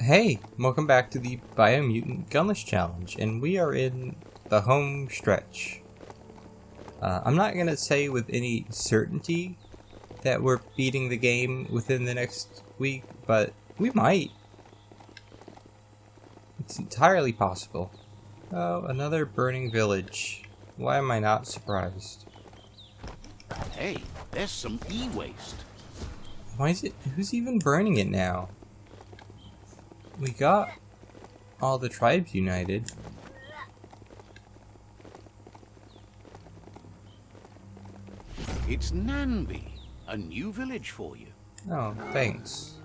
Hey, welcome back to the BIOMUTANT Gunless challenge, and we are in the home stretch. I'm not going to say with any certainty that we're beating the game within the next week, but we might. It's entirely possible. Oh, another burning village. Why am I not surprised? Hey, there's some e-waste. Why is it? Who's even burning it now? We got all the tribes united. It's Namby, a new village for you. Oh, thanks.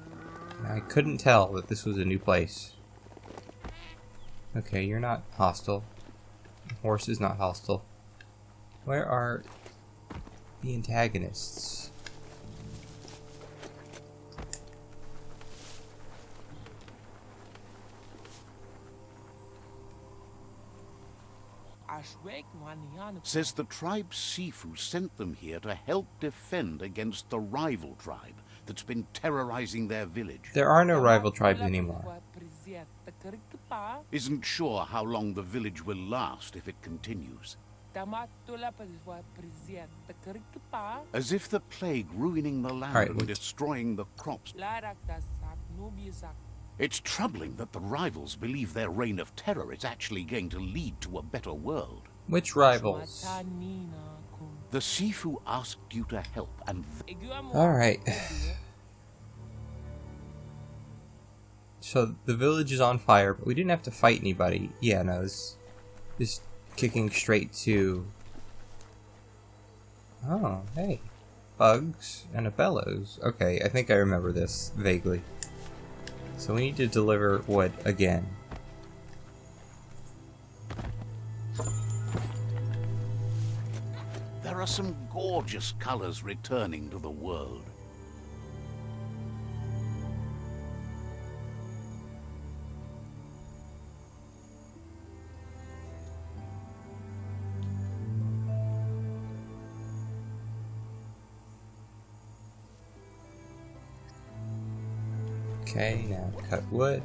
I couldn't tell that this was a new place. Okay, you're not hostile. The horse is not hostile. Where are the antagonists? Says the tribe Sifu sent them here to help defend against the rival tribe that's been terrorizing their village. There are no rival tribes anymore. Isn't sure how long the village will last if it continues. As if the plague ruining the land and destroying the crops. It's troubling that the rivals believe their reign of terror is actually going to lead to a better world. Which rivals? The Sifu asked you to help, and... Alright. So, the village is on fire, but we didn't have to fight anybody. Yeah, no, it's just kicking straight to... Oh, hey. Bugs and a bellows. Okay, I think I remember this vaguely. So we need to deliver wood again. There are some gorgeous colors returning to the world. Okay, now cut wood.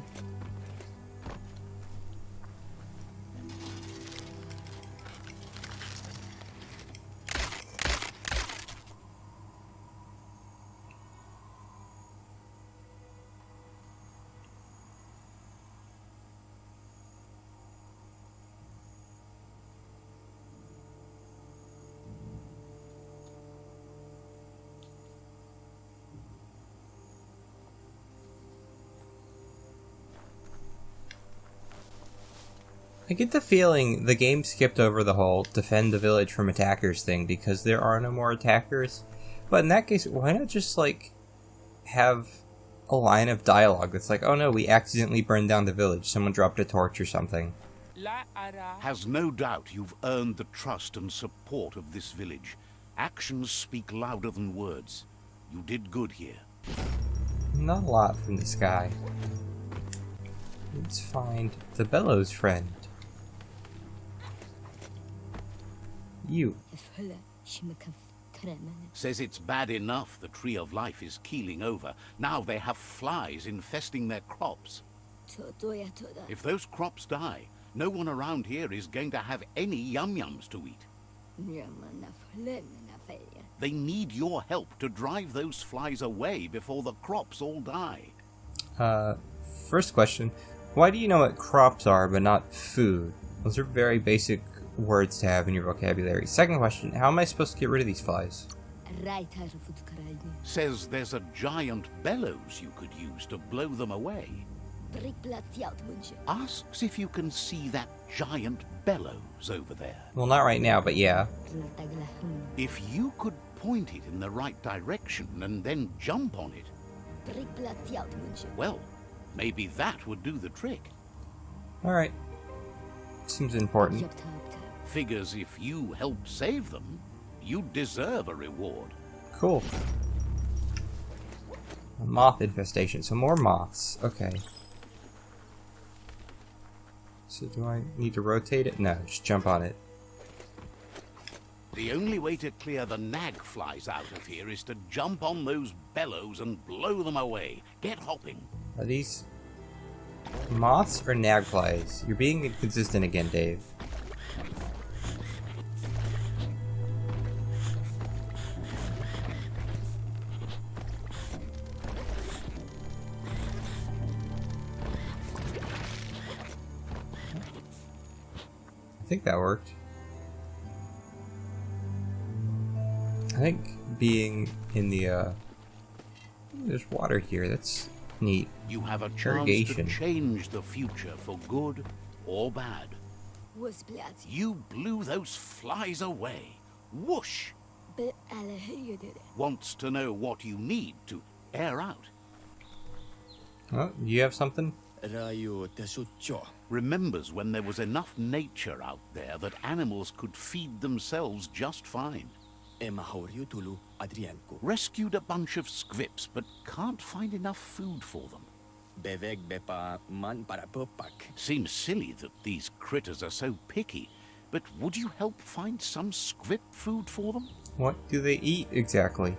I get the feeling the game skipped over the whole defend the village from attackers thing because there are no more attackers. But in that case, why not just, like, have a line of dialogue that's like, oh no, we accidentally burned down the village, someone dropped a torch or something. Has no doubt you've earned the trust and support of this village. Actions speak louder than words. You did good here. Not a lot from this guy. Let's find the bellows friend. You. Says it's bad enough the Tree of Life is keeling over. Now they have flies infesting their crops. If those crops die, no one around here is going to have any yum-yums to eat. They need your help to drive those flies away before the crops all die. First question, why do you know what crops are but not food? Those are very basic words to have in your vocabulary. Second question, how am I supposed to get rid of these flies? Says there's a giant bellows you could use to blow them away. Asks if you can see that giant bellows over there. Well, not right now, but yeah. If you could point it in the right direction and then jump on it, well, maybe that would do the trick. Alright. Seems important. Figures if you help save them, you deserve a reward. Cool. A moth infestation, so more moths. Okay. So do I need to rotate it? No, just jump on it. The only way to clear the nag flies out of here is to jump on those bellows and blow them away. Get hopping. Are these Moths or nagflies? You're being inconsistent again, Dave. I think that worked. I think being in the, there's water here, that's neat. You have a chance to change the future for good or bad. You blew those flies away. Whoosh! Wants to know what you need to air out. Oh, you have something? Remembers when there was enough nature out there that animals could feed themselves just fine. Rescued a bunch of scrips, but can't find enough food for them. Seems silly that these critters are so picky, but would you help find some scrip food for them? What do they eat exactly?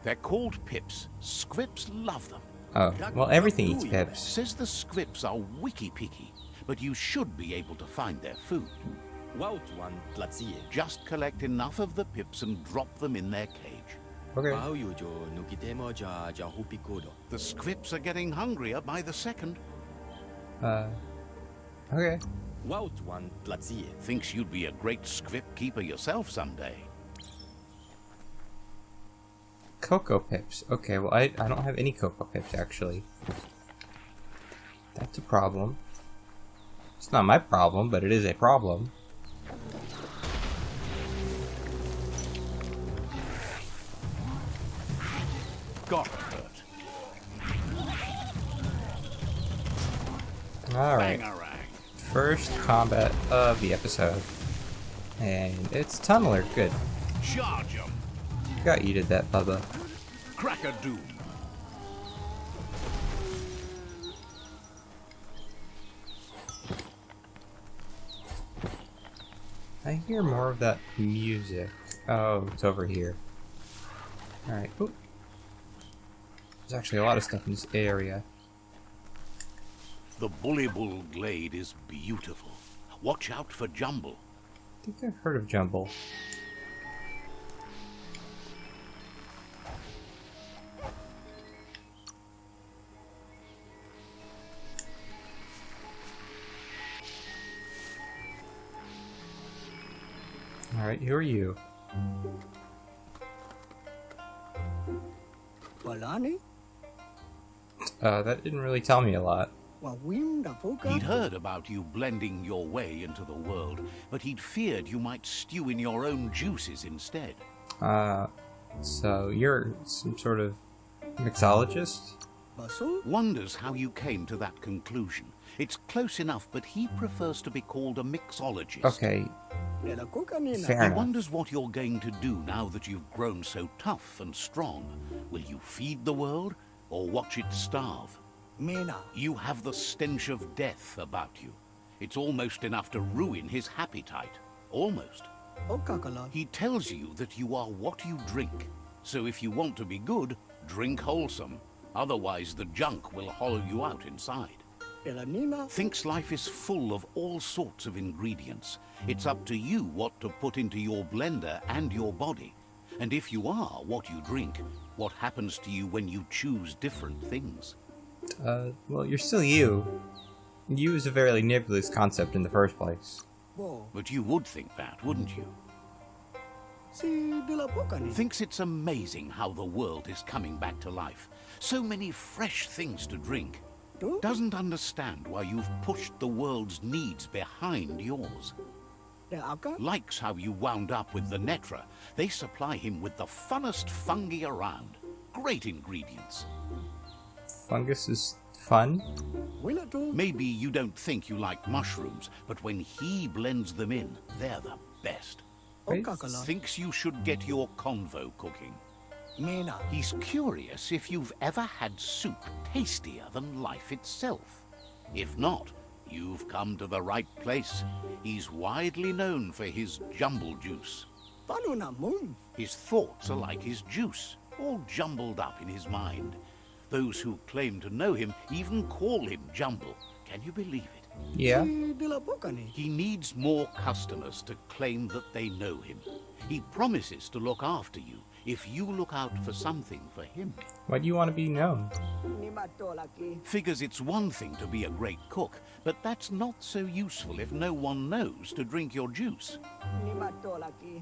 They're called pips. Scrips love them. Oh, well, everything eats pips. Says the scrips are wiki picky, but you should be able to find their food. Just collect enough of the pips and drop them in their cage. Okay. The scrips are getting hungrier by the second. Okay. Thinks you'd be a great script keeper yourself someday. Cocoa pips. Okay, well, I don't have any cocoa pips, actually. That's a problem. It's not my problem, but it is a problem. Got hurt. Alright. First combat of the episode. And it's Tunneler. Good. Charge 'em. Forgot you did that, Bubba. Cracker doom. I hear more of that music. Oh, it's over here. Alright. Oop. There's actually a lot of stuff in this area. The Bullybul glade is beautiful. Watch out for Jumble. I think I've heard of Jumble. Alright, who are you? That didn't really tell me a lot. He'd heard about you blending your way into the world, but he'd feared you might stew in your own juices instead. So you're some sort of mixologist? Wonders how you came to that conclusion. It's close enough, but he prefers to be called a mixologist. Okay. Fair He enough. wonders what you're going to do now that you've grown so tough and strong. Will you feed the world, or watch it starve? You have the stench of death about you. It's almost enough to ruin his appetite. Almost. He tells you that you are what you drink. So if you want to be good, drink wholesome. Otherwise the junk will hollow you out inside. Thinks life is full of all sorts of ingredients. It's up to you what to put into your blender and your body. And if you are what you drink, what happens to you when you choose different things? Well, you're still you. You is a very nebulous concept in the first place. But you would think that, wouldn't you? Thinks it's amazing how the world is coming back to life. So many fresh things to drink. Doesn't understand why you've pushed the world's needs behind yours. Likes how you wound up with the Netra. They supply him with the funnest fungi around. Great ingredients. Fungus is fun? Maybe you don't think you like mushrooms, but when he blends them in, they're the best. Right? Thinks you should get your convo cooking. He's curious if you've ever had soup tastier than life itself. If not, you've come to the right place. He's widely known for his jumble juice. His thoughts are like his juice, all jumbled up in his mind. Those who claim to know him even call him Jumble. Can you believe it? Yeah. He needs more customers to claim that they know him. He promises to look after you if you look out for something for him. Why do you want to be known? Figures it's one thing to be a great cook, but that's not so useful if no one knows to drink your juice.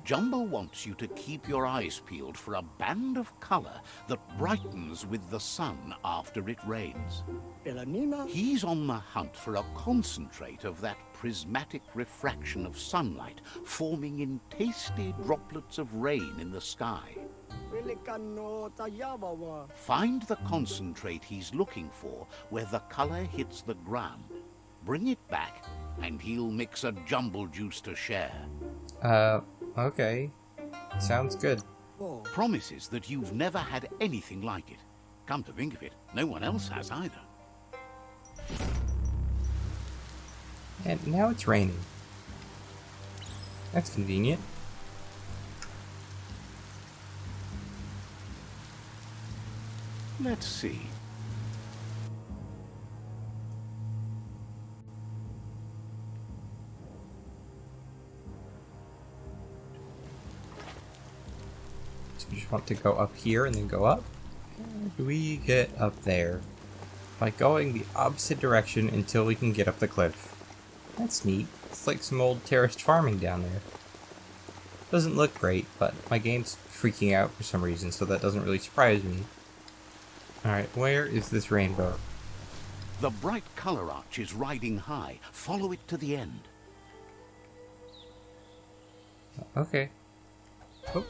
Jumble wants you to keep your eyes peeled for a band of color that brightens with the sun after it rains. He's on the hunt for a concentrate of that prismatic refraction of sunlight, forming in tasty droplets of rain in the sky. Find the concentrate he's looking for where the color hits the ground. Bring it back, and he'll mix a jumble juice to share. Okay. Sounds good. Promises that you've never had anything like it. Come to think of it, no one else has either. And now it's raining. That's convenient. Let's see. So we just want to go up here and then go up. How do we get up there? By going the opposite direction until we can get up the cliff. That's neat. It's like some old terraced farming down there. Doesn't look great, but my game's freaking out for some reason, so that doesn't really surprise me. Alright, where is this rainbow? The bright color arch is riding high. Follow it to the end. Okay. Oh.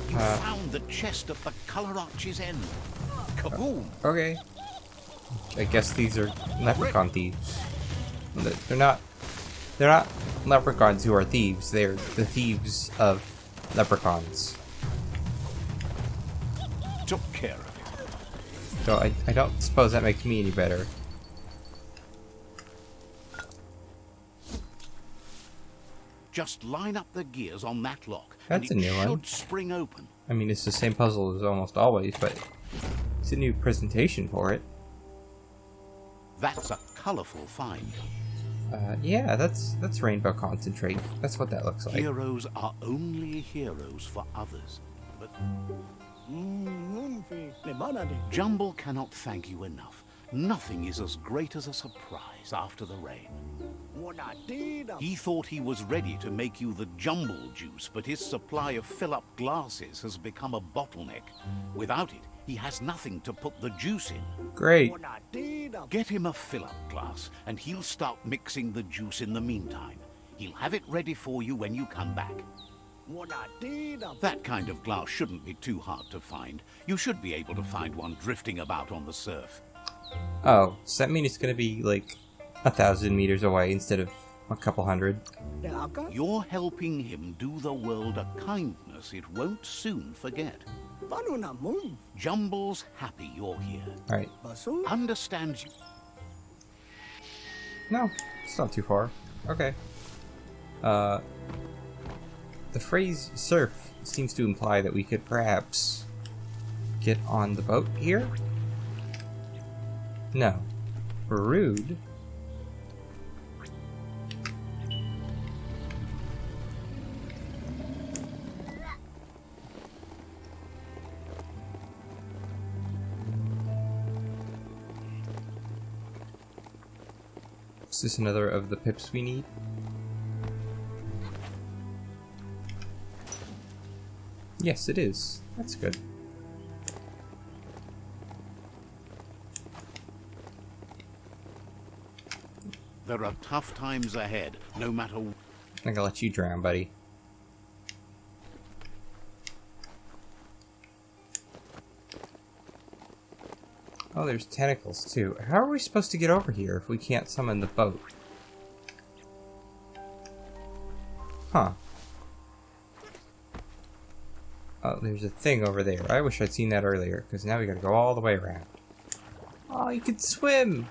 You found the chest at the color arch's end. Kaboom! Okay. I guess these are leprechaun thieves. They're not leprechauns who are thieves. They're the thieves of leprechauns. Took care of it. So I don't suppose that makes me any better. Just line up the gears on that lock, That's and a new one. should spring open. I mean, it's the same puzzle as almost always, but it's a new presentation for it. That's a colorful find. Yeah, that's rainbow concentrate. That's what that looks like. Heroes are only heroes for others. But Jumble cannot thank you enough. Nothing is as great as a surprise after the rain. He thought he was ready to make you the jumble juice, but his supply of fill-up glasses has become a bottleneck. Without it, he has nothing to put the juice in. Great. Get him a fill-up glass, and he'll start mixing the juice in the meantime. He'll have it ready for you when you come back. That kind of glass shouldn't be too hard to find. You should be able to find one drifting about on the surf. Oh, does that mean it's gonna be like 1,000 meters away instead of a couple hundred? You're helping him do the world a kindness it won't soon forget. Jumble's happy you're here. Alright. Understands you. No, it's not too far. Okay. The phrase surf seems to imply that we could perhaps get on the boat here? No. Rude. Is this another of the pips we need? Yes, it is. That's good. There are tough times ahead, no matter... I'm gonna let you drown, buddy. Oh, there's tentacles, too. How are we supposed to get over here if we can't summon the boat? Huh. Oh, there's a thing over there. I wish I'd seen that earlier, because now we gotta go all the way around. Oh, you can swim!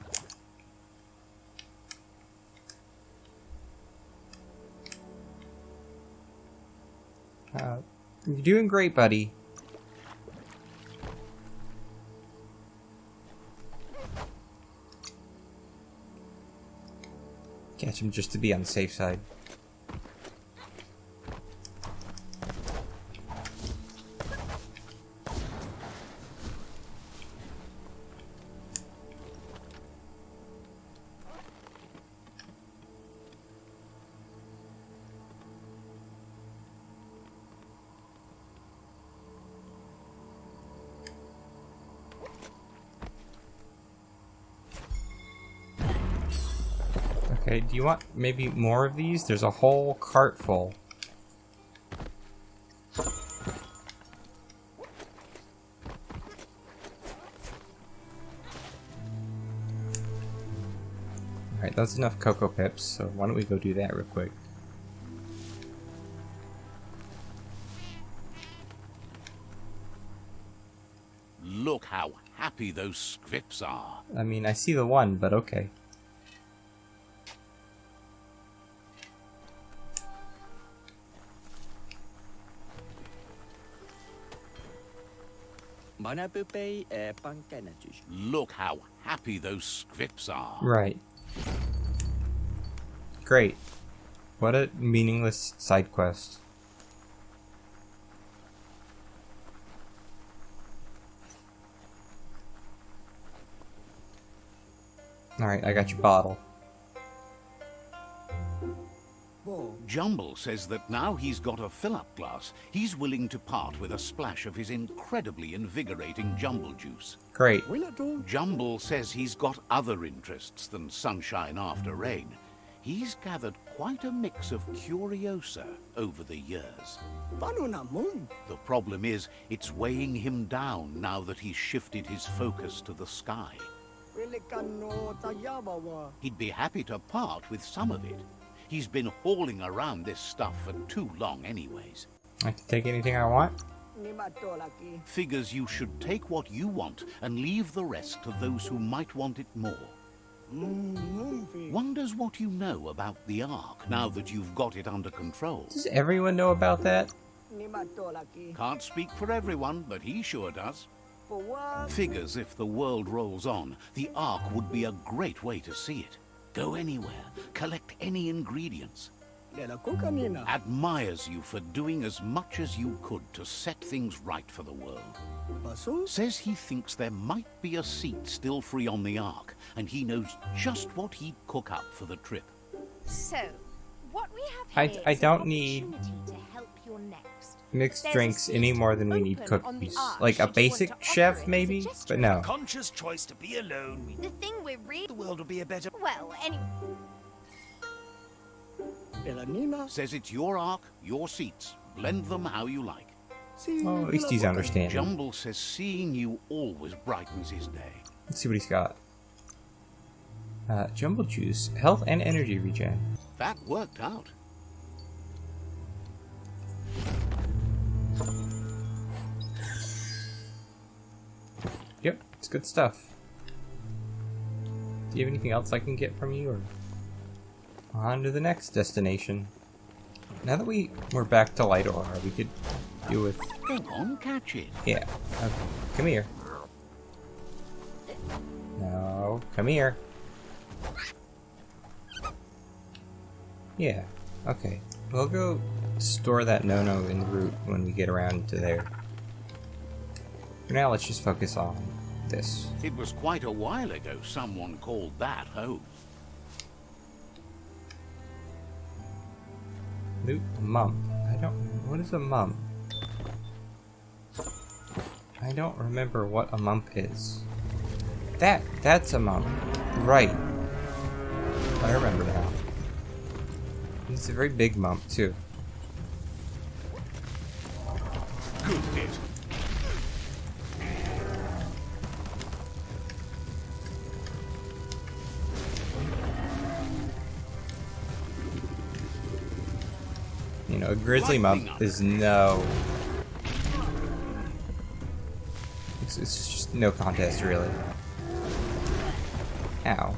You're doing great, buddy. Catch him just to be on the safe side. Okay, do you want maybe more of these? There's a whole cart full. Alright, that's enough Cocoa Pips, so why don't we go do that real quick. Look how happy those scripts are. I mean, I see the one, but okay. Look how happy those scripts are. Right. Great. What a meaningless side quest. Alright, I got your bottle. Jumble says that now he's got a fill-up glass, he's willing to part with a splash of his incredibly invigorating Jumble juice. Great. Jumble says he's got other interests than sunshine after rain. He's gathered quite a mix of curiosa over the years. The problem is, it's weighing him down now that he's shifted his focus to the sky. He'd be happy to part with some of it. He's been hauling around this stuff for too long anyways. I can take anything I want? Figures you should take what you want and leave the rest to those who might want it more. Wonders what you know about the Ark now that you've got it under control. Does everyone know about that? Can't speak for everyone, but he sure does. Figures if the world rolls on, the Ark would be a great way to see it. Go anywhere, collect any ingredients. Admires you for doing as much as you could to set things right for the world. Says he thinks there might be a seat still free on the Ark, and he knows just what he'd cook up for the trip. So, what we have here I is don't an need opportunity to help your next. mixed There's drinks a any seat more than we open need on cookies. the Ark Like a should you want basic to chef, offer it as a maybe? gesture. But no. Conscious choice to be alone. The thing we're really The world will be a better. well, anyway. Says it's your Ark, your seats. Blend them how you like. Oh, at least he's understanding. Jumble says seeing you always brightens his day. Let's see what he's got. Jumble juice, health and energy regen. That worked out. Yep, it's good stuff. Do you have anything else I can get from you, or on to the next destination? Now that we're back to Light Aura, we could do with. Go on, catch it. Yeah. Okay. Come here. No, come here. Yeah. Okay. We'll go store that no-no in the root when we get around to there. For now, let's just focus on this. It was quite a while ago someone called that home. Loot a mump. What is a mump? I don't remember what a mump is. That's a mump. Right. I remember now. It's a very big mump, too. Good hit. You know, a grizzly mump is no... It's just no contest, really. Ow.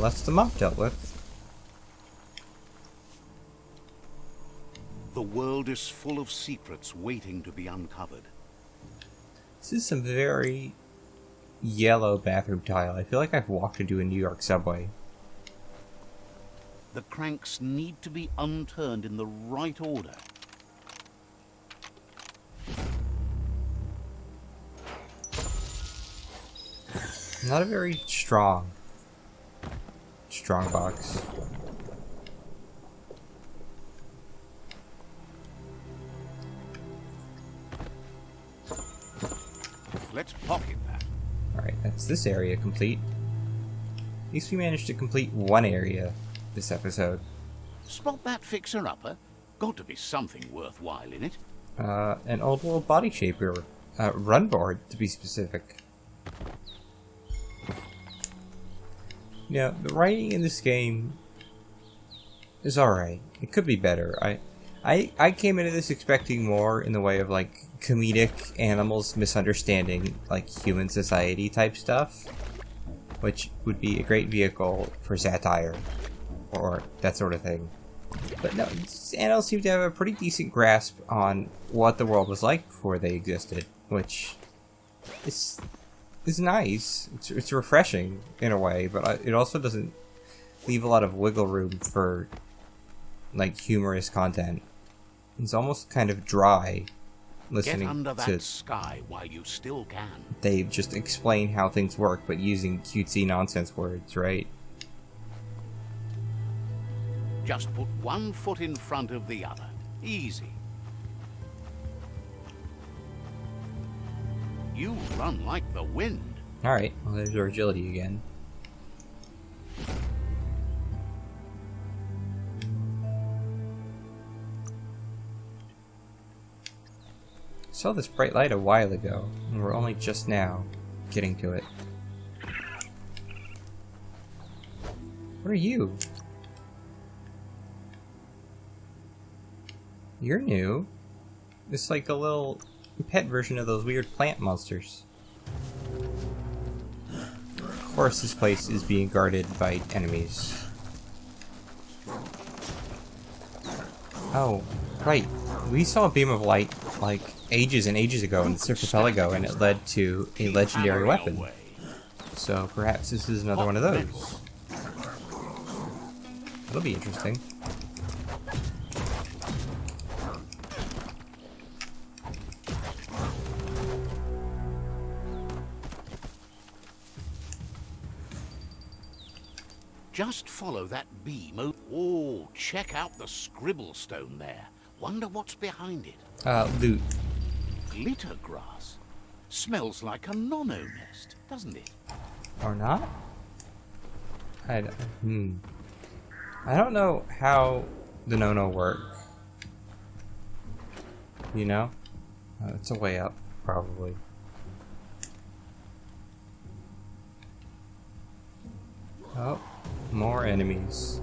that's the monk dealt with. The world is full of secrets waiting to be uncovered. This is some very yellow bathroom tile. I feel like I've walked into a New York subway. The cranks need to be unturned in the right order. Not a very strong box. Let's pocket that. Alright, that's this area complete. At least we managed to complete one area this episode. Spot that fixer-upper? Got to be something worthwhile in it. An old world body shaper. Run board, to be specific. You know, the writing in this game is alright. It could be better. I came into this expecting more in the way of, like, comedic animals misunderstanding, like, human society type stuff. Which would be a great vehicle for satire. Or that sort of thing. But no, these animals seem to have a pretty decent grasp on what the world was like before they existed. Which is nice. It's refreshing in a way, but it also doesn't leave a lot of wiggle room for, like, humorous content. It's almost kind of dry listening Get under to that sky while you still can. they just explain how things work, but using cutesy nonsense words, right? Just put one foot in front of the other. Easy. You run like the wind. Alright, well, there's our agility again. Saw this bright light a while ago, and we're only just now getting to it. What are you? You're new. It's like a little pet version of those weird plant monsters. Of course, this place is being guarded by enemies. Oh, right. We saw a beam of light, like, ages and ages ago in this archipelago, and it led to a legendary weapon. So perhaps this is another one of those. It'll be interesting. Just follow that beam. Oh, check out the scribble stone there. Wonder what's behind it. Loot. Glitter grass. Smells like a nono nest, doesn't it? Or not? I don't know how the no-no work. You know? It's a way up, probably. Oh, more enemies.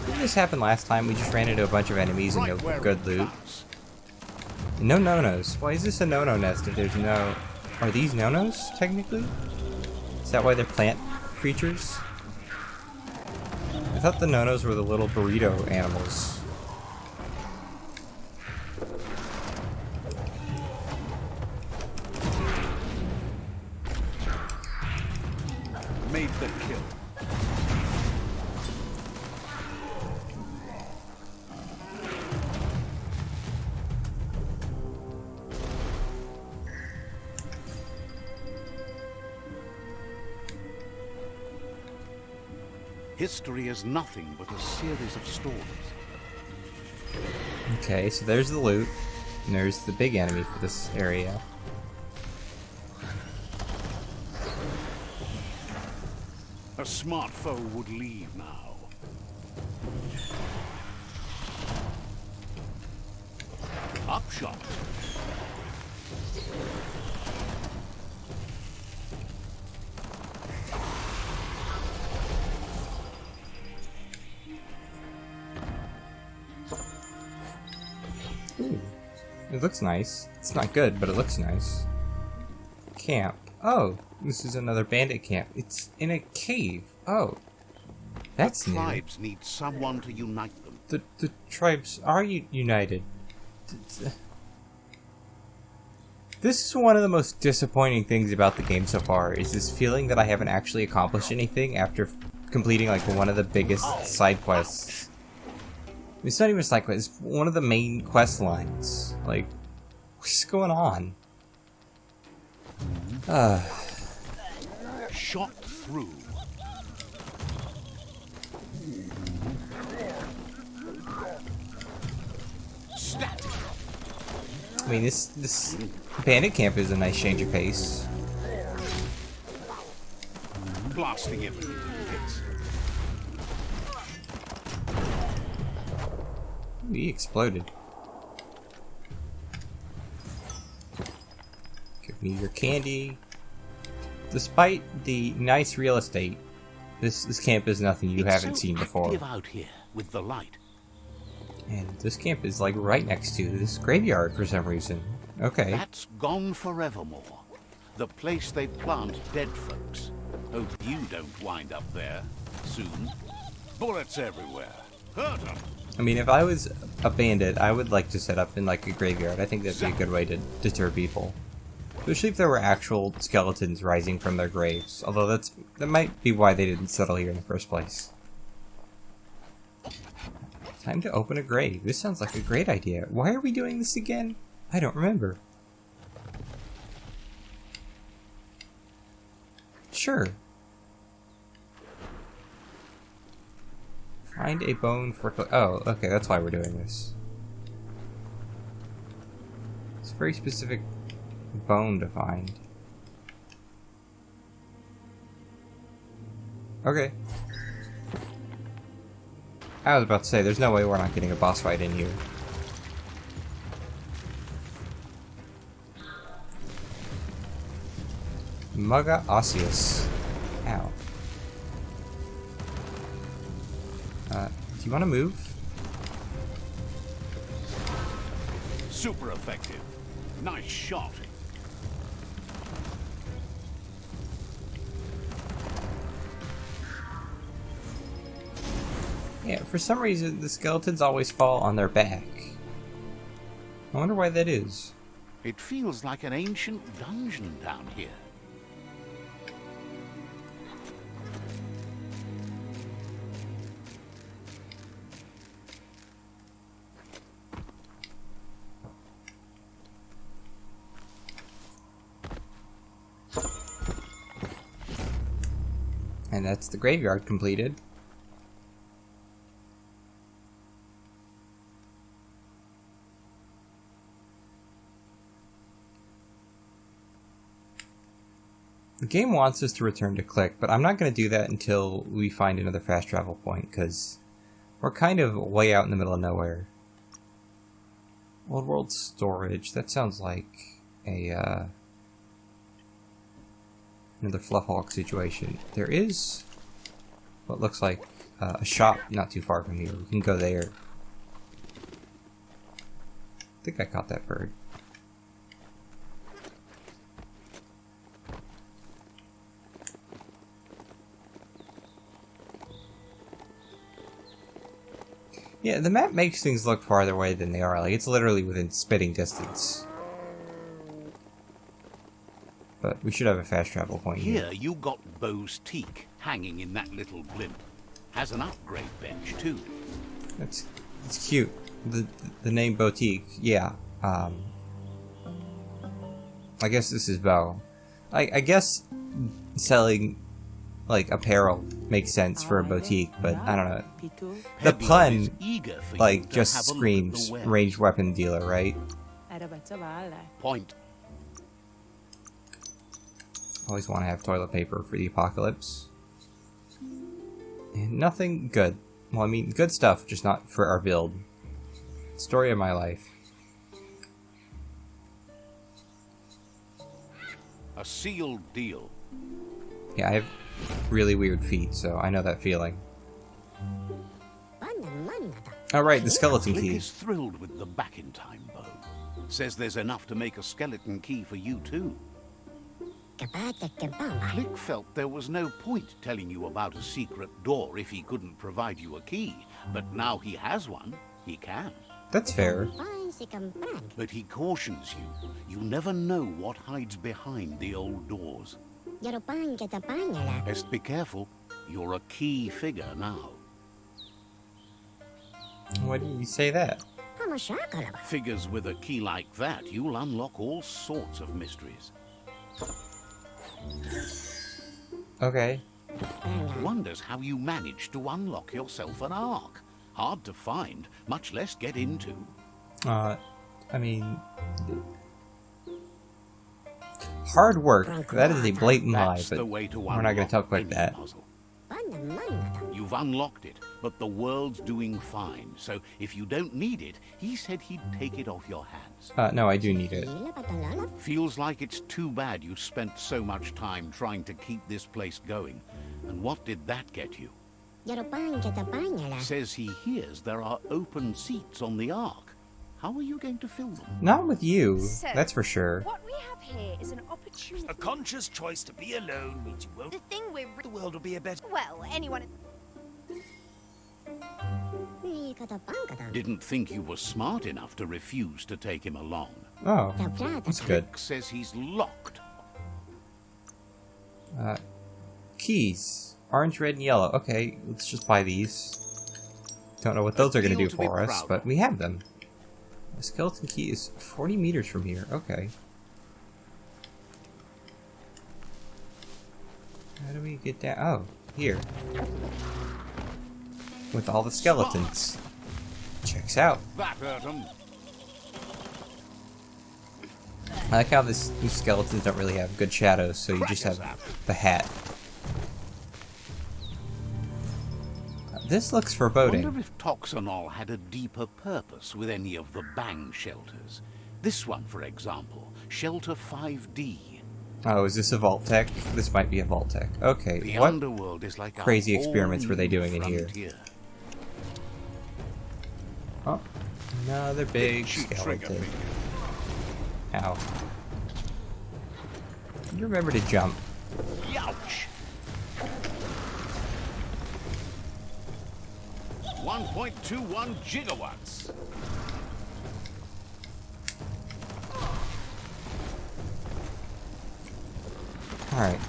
Didn't this happen last time? We just ran into a bunch of enemies and no good loot. No no-nos. Why is this a no-no nest if there's no... Are these no-nos, technically? Is that why they're plant creatures? I thought the no-nos were the little burrito animals. Made the kill. History is nothing but a series of stories. Okay, so there's the loot, and there's the big enemy for this area. A smart foe would leave now. Upshot. Ooh, it looks nice. It's not good, but it looks nice. Camp. Oh, this is another bandit camp. It's in a cave. Oh, That's the new. tribes need someone to unite them. The tribes are united. This is one of the most disappointing things about the game so far, is this feeling that I haven't actually accomplished anything after completing like one of the biggest side quests. It's not even a side quest, it's one of the main quest lines. Like, what's going on? Shot through. Stat. I mean, this bandit camp is a nice change of pace. Blasting everything to bits. He exploded. Give me your candy. Despite the nice real estate, this camp is nothing you haven't seen before. Out here with the light. And this camp is like right next to this graveyard for some reason. Okay. That's gone forevermore. The place they plant dead folks. Hope you don't wind up there soon. Bullets everywhere. Hurt 'em. I mean, if I was a bandit, I would like to set up in like a graveyard. I think that'd be a good way to deter people. Especially if there were actual skeletons rising from their graves. Although that might be why they didn't settle here in the first place. Time to open a grave. This sounds like a great idea. Why are we doing this again? I don't remember. Sure. Find a bone for... Oh, okay, that's why we're doing this. It's a very specific bone to find. Okay. I was about to say, there's no way we're not getting a boss fight in here. Mugga osseous. Ow. Do you want to move? Super effective. Nice shot. Yeah, for some reason, the skeletons always fall on their back. I wonder why that is. It feels like an ancient dungeon down here. And that's the graveyard completed. The game wants us to return to Klick, but I'm not going to do that until we find another fast travel point, because we're kind of way out in the middle of nowhere. Old world storage, that sounds like a, another Fluffhawk situation. There is what looks like a shop not too far from here. We can go there. I think I caught that bird. Yeah, the map makes things look farther away than they are. Like, it's literally within spitting distance. But we should have a fast travel point here. Here you got Bo's teak hanging in that little blimp. Has an upgrade bench too. It's cute. The name Boutique, yeah. I guess this is Bo. I guess selling like apparel makes sense for a boutique, but I don't know. The pun like just screams ranged weapon dealer, right? Point. Always want to have toilet paper for the apocalypse. And nothing good. Well, I mean, good stuff, just not for our build. Story of my life. A sealed deal. Yeah, I have really weird feet, so I know that feeling. Alright, the skeleton Klick key. is thrilled with the back in time, Bo. Says there's enough to make a skeleton key for you too. Klick felt there was no point telling you about a secret door if he couldn't provide you a key. But now he has one, he can. That's fair. But he cautions you, you never know what hides behind the old doors. Best be careful, you're a key figure now. Why do you say that? Figures with a key like that, you'll unlock all sorts of mysteries. Okay. Wonders how you managed to unlock yourself an ark. Hard to find, much less get into. I mean... hard work. That is a blatant lie, That's but the way to we're not going to talk like any that. puzzle. You've unlocked it, but the world's doing fine. So if you don't need it, he said he'd take it off your hands. No, I do need it. Feels like it's too bad you spent so much time trying to keep this place going. And what did that get you? Says he hears there are open seats on the ark. How are you going to fill them? Not with you, So, that's for sure. What we have here is an opportunity. A conscious choice to be alone means you won't. The thing we're... The world will be a better. Well, anyone... Didn't think you were smart enough to refuse to take him along. Oh, that's good. Klick says he's locked. Keys. Orange, red, and yellow. Okay, let's just buy these. Don't know what those are going to do for us, but we have them. The skeleton key is 40 meters from here. Okay. How do we get down? Oh, here. With all the skeletons. Checks out. That hurt him. I like how these skeletons don't really have good shadows, so you just have the hat. This looks foreboding. Wonder if Toxanol had a deeper purpose with any of the bang shelters. This one, for example, Shelter 5D. Oh, is this a vault tech? This might be a vault tech. Okay, The what underworld is like crazy a experiments were they whole doing in here? frontier. Oh, another big Cheap trigger skeleton. finger. Ow. You remember to jump. Youch! 1.21 gigawatts. Alright.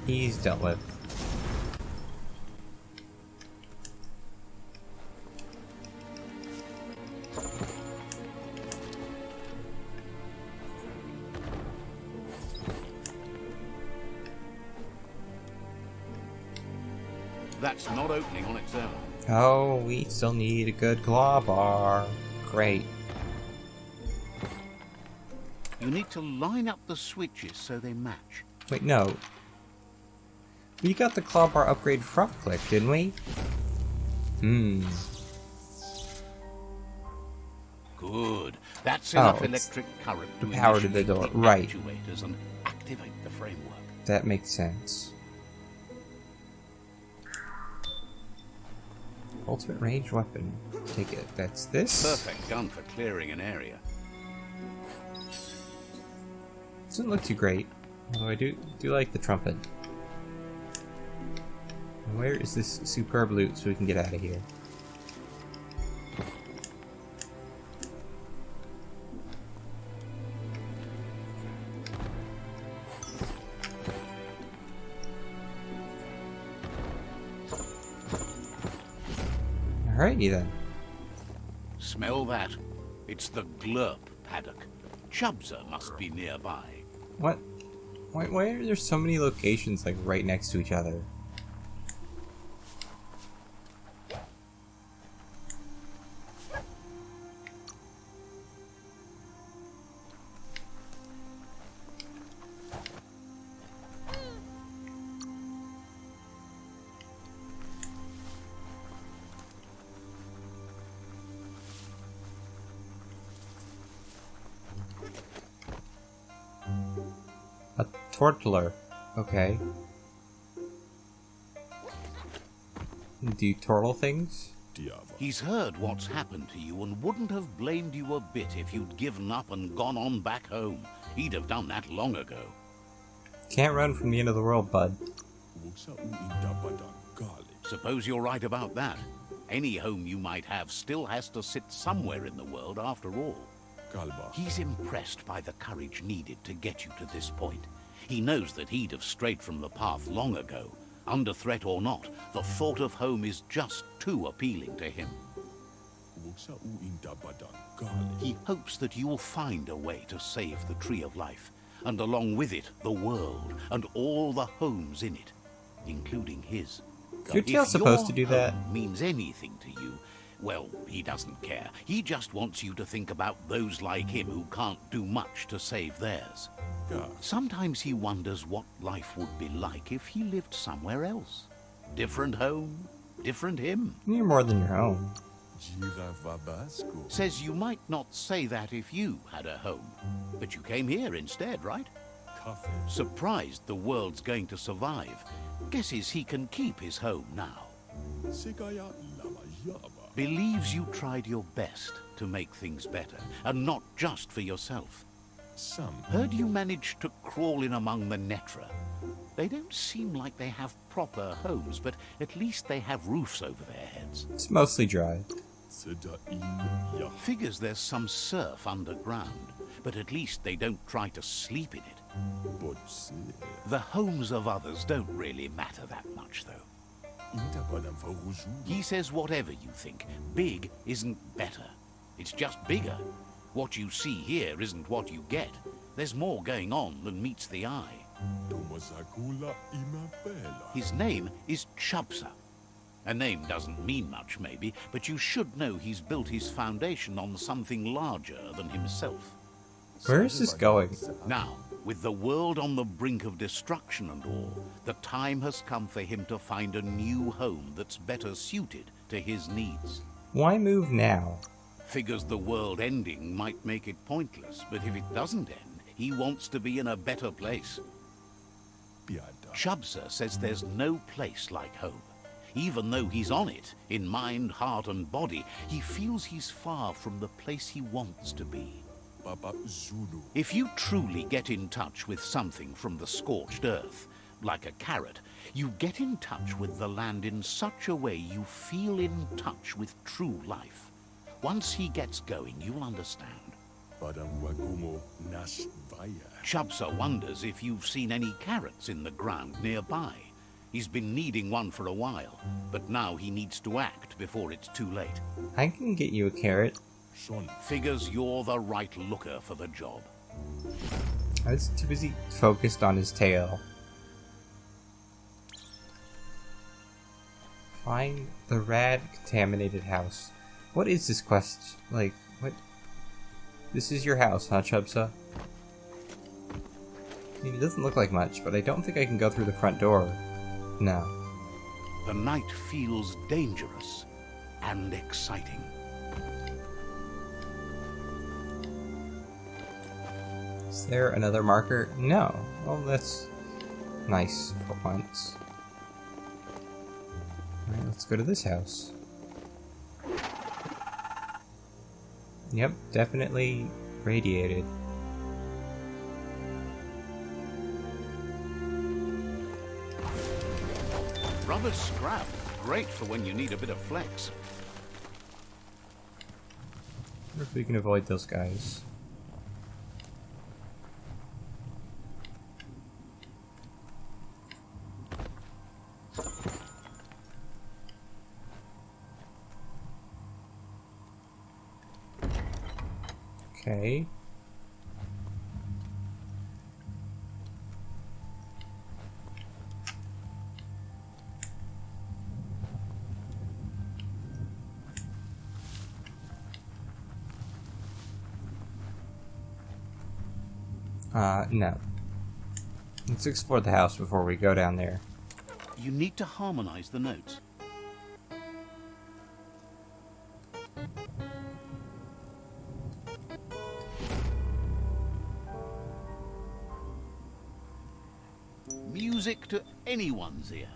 He's dealt with. That's not opening on its own. Oh, we still need a good claw bar. Great. You need to line up the switches so they match. Wait, no. We got the claw bar upgrade from Klick, didn't we? Good. That's enough it's electric current the to power to the initiate door. the Right. actuators and activate the framework. That makes sense. Ultimate range weapon. Take it. That's this. Perfect gun for clearing an area. Doesn't look too great. Although I do like the trumpet. Where is this superb loot so we can get out of here? Alrighty then. Smell that? It's the glurp paddock. Chubsa must be nearby. What? Why are there so many locations like right next to each other? A Tortler. Okay. Do you turtle things? He's heard what's happened to you and wouldn't have blamed you a bit if you'd given up and gone on back home. He'd have done that long ago. Can't run from the end of the world, bud. Suppose you're right about that. Any home you might have still has to sit somewhere in the world after all. He's impressed by the courage needed to get you to this point. He knows that he'd have strayed from the path long ago. Under threat or not, the thought of home is just too appealing to him. He hopes that you'll find a way to save the Tree of Life, and along with it, the world, and all the homes in it, including his. You're supposed to do that. Home means anything to you, well, he doesn't care. He just wants you to think about those like him who can't do much to save theirs. Sometimes he wonders what life would be like if he lived somewhere else. Different home, different him. You're more than your own. Says you might not say that if you had a home, but you came here instead, right? Surprised the world's going to survive. Guesses he can keep his home now. Believes you tried your best to make things better, and not just for yourself. Heard you managed to crawl in among the Netra. They don't seem like they have proper homes, but at least they have roofs over their heads. It's mostly dry. Figures there's some surf underground, but at least they don't try to sleep in it. The homes of others don't really matter that much, though. He says whatever you think, big isn't better. It's just bigger. What you see here isn't what you get. There's more going on than meets the eye. His name is Chubsa. A name doesn't mean much, maybe, but you should know he's built his foundation on something larger than himself. Where is this going? Now, with the world on the brink of destruction and all, the time has come for him to find a new home that's better suited to his needs. Why move now? Figures the world ending might make it pointless, but if it doesn't end, he wants to be in a better place. Chubsa says there's no place like home. Even though he's on it, in mind, heart and body, he feels he's far from the place he wants to be. If you truly get in touch with something from the scorched earth, like a carrot, you get in touch with the land in such a way you feel in touch with true life. Once he gets going, you'll understand. Chubsa wonders if you've seen any carrots in the ground nearby. He's been needing one for a while, but now he needs to act before it's too late. I can get you a carrot. Figures you're the right looker for the job. I was too busy focused on his tail. Find the rad contaminated house. What is this quest? Like, what? This is your house, huh, Chubsa? I mean, it doesn't look like much, but I don't think I can go through the front door. No. The night feels dangerous and exciting. Is there another marker? No. Well, that's nice for once. Alright, let's go to this house. Yep, definitely radiated. Rubber scrap. Great for when you need a bit of flex. I wonder if we can avoid those guys. Okay. No. Let's explore the house before we go down there. You need to harmonize the notes. Music to anyone's ear.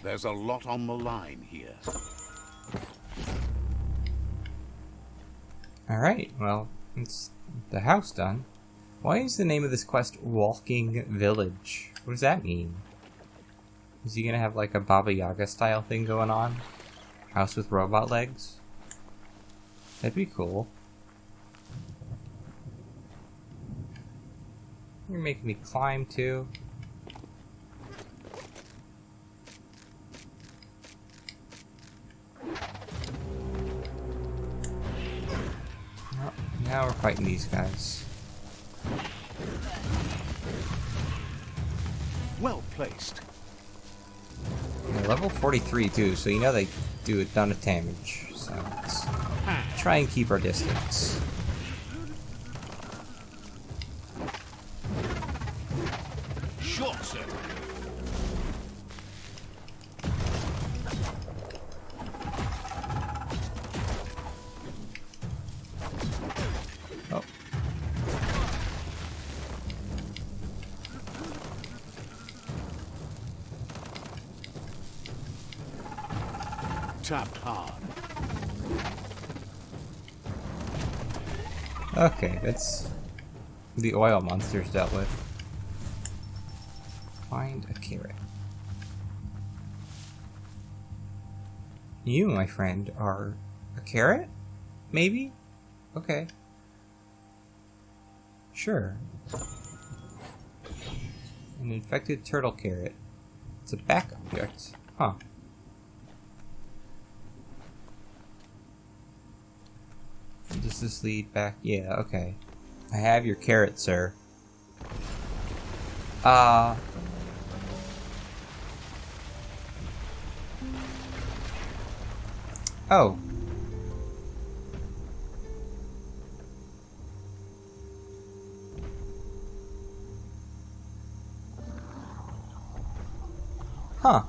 There's a lot on the line here. Alright, well, It's the house done. Why is the name of this quest Walking Village? What does that mean? Is he gonna have like a Baba Yaga style thing going on? House with robot legs? That'd be cool. You're making me climb too. Oh, now we're fighting these guys. Well placed. Yeah, level 43 too, so you know they do a ton of damage. So let's try and keep our distance. Sure, sir. Oh. Tapped hard. Okay, that's the oil monsters dealt with. Find a carrot. You, my friend, are a carrot? Maybe? Okay. Sure. An infected turtle carrot. It's a back object. Huh. Does this lead back? Yeah, okay. I have your carrot, sir. Oh. Huh.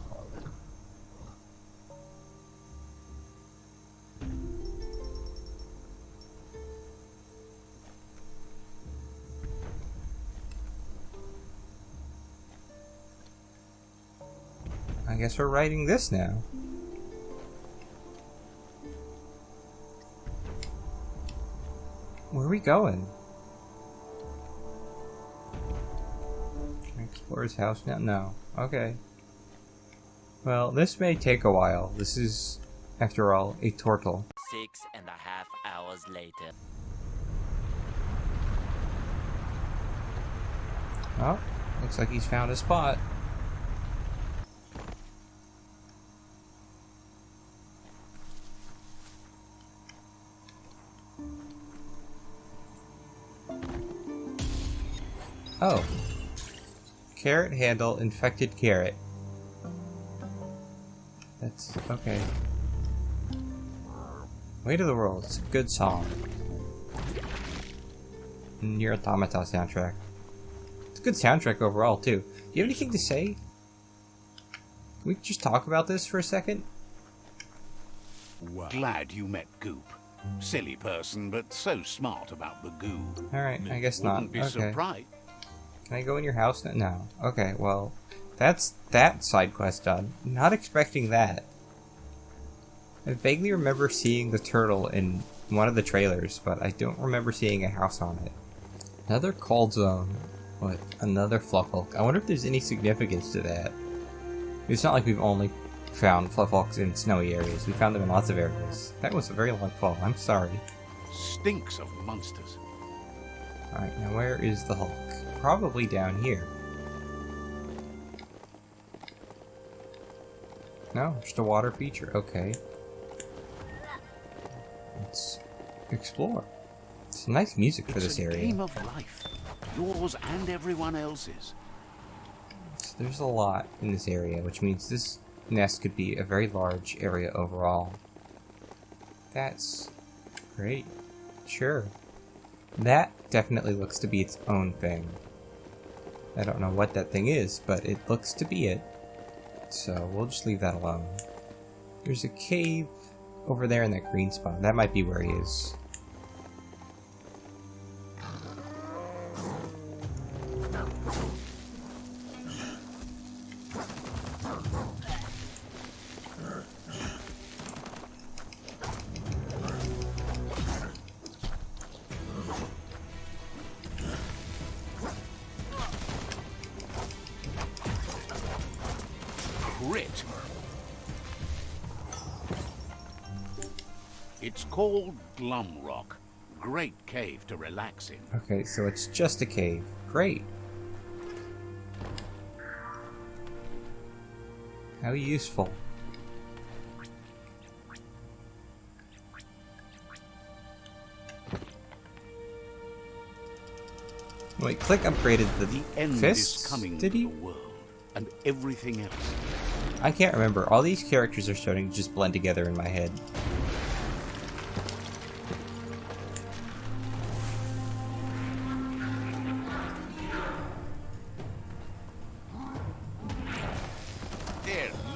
I guess we're writing this now. Where are we going? Can I explore his house now? No. Okay. Well, this may take a while. This is, after all, a Tortle. 6.5 hours later. Oh, looks like he's found a spot. Oh. Carrot handle, infected carrot. That's okay. Weight of the World, it's a good song. Near Automata soundtrack. It's a good soundtrack overall, too. Do you have anything to say? Can we just talk about this for a second? Wow. Glad you met Goop. Silly person, but so smart about the goo. Alright, I guess not. Wouldn't be Okay. surprised. Can I go in your house now? No. Okay, well, that's that side quest done. Not expecting that. I vaguely remember seeing the turtle in one of the trailers, but I don't remember seeing a house on it. Another cold zone with another Fluffhulk. I wonder if there's any significance to that. It's not like we've only found Fluffhulks in snowy areas. We found them in lots of areas. That was a very long fall. I'm sorry. Stinks of monsters. Alright, now where is the Hulk? Probably down here. No, just a water feature. Okay. Let's explore. It's nice music for this It's a area. game of life. Yours and everyone else's. So there's a lot in this area, which means this nest could be a very large area overall. That's great. Sure. That definitely looks to be its own thing. I don't know what that thing is, but it looks to be it. So we'll just leave that alone. There's a cave over there in that green spot. That might be where he is. It's called Glum Rock. Great cave to relax in. Okay, so it's just a cave. Great. How useful. Wait, Klick upgraded the end fists? is coming Did to he? the world, and everything else. I can't remember. All these characters are starting to just blend together in my head.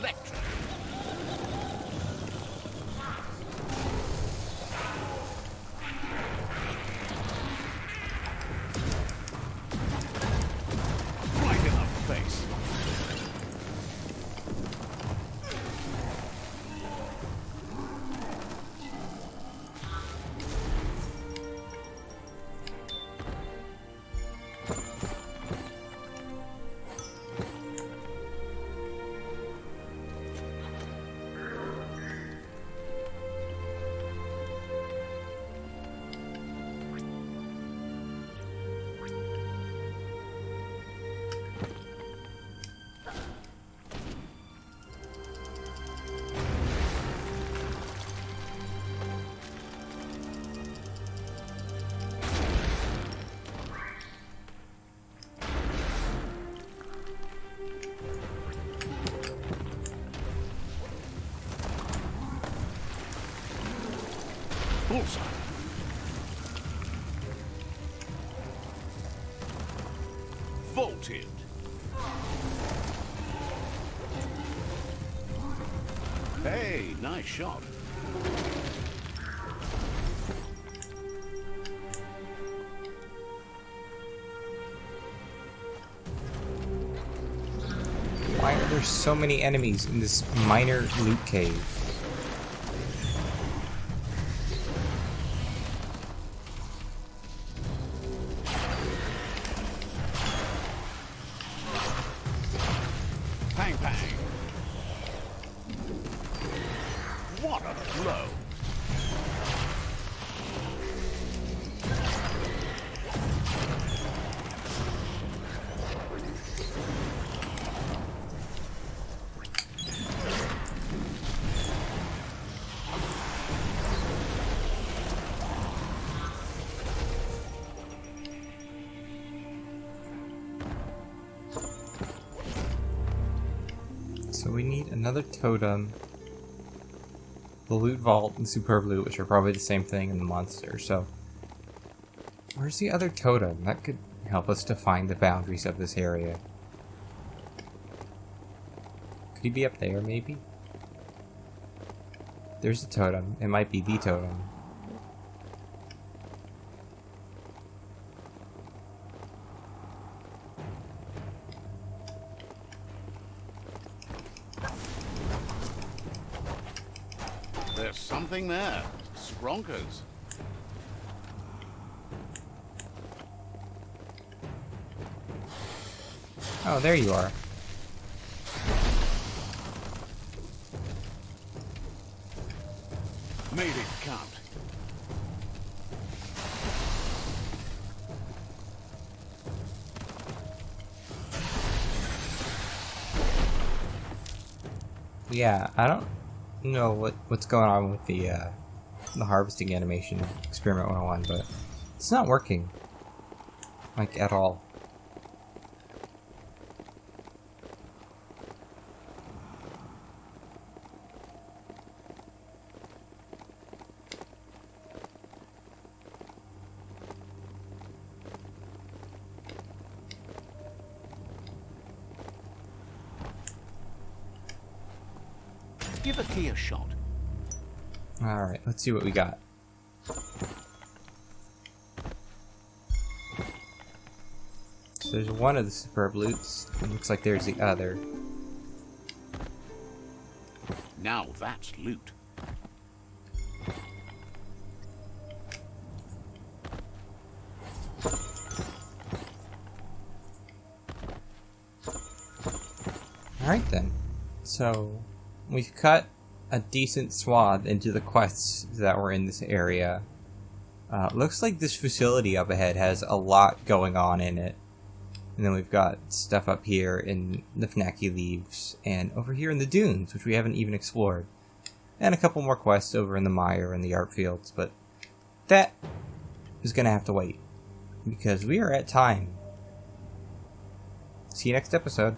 Electric. Right in the face. Bullseye. Vaulted. Hey, nice shot. Why are there so many enemies in this minor loot cave? Pang pang. What a blow. So we need another totem, the loot vault, and superb loot, which are probably the same thing, and the monster. So where's the other totem? That could help us define the boundaries of this area. Could he be up there, maybe? There's a totem. It might be the totem. There's something there. Spronkers. Oh, there you are. Made it count. Yeah, I don't know what's going on with the harvesting animation experiment 101, but it's not working, like, at all. Give a key a shot. Alright, let's see what we got. So there's one of the superb loots. It looks like there's the other. Now that's loot. Alright then. So we've cut a decent swath into the quests that were in this area. Looks like this facility up ahead has a lot going on in it. And then we've got stuff up here in the Fnacky Leaves, and over here in the dunes, which we haven't even explored. And a couple more quests over in the mire and the art fields, but that is going to have to wait, because we are at time. See you next episode.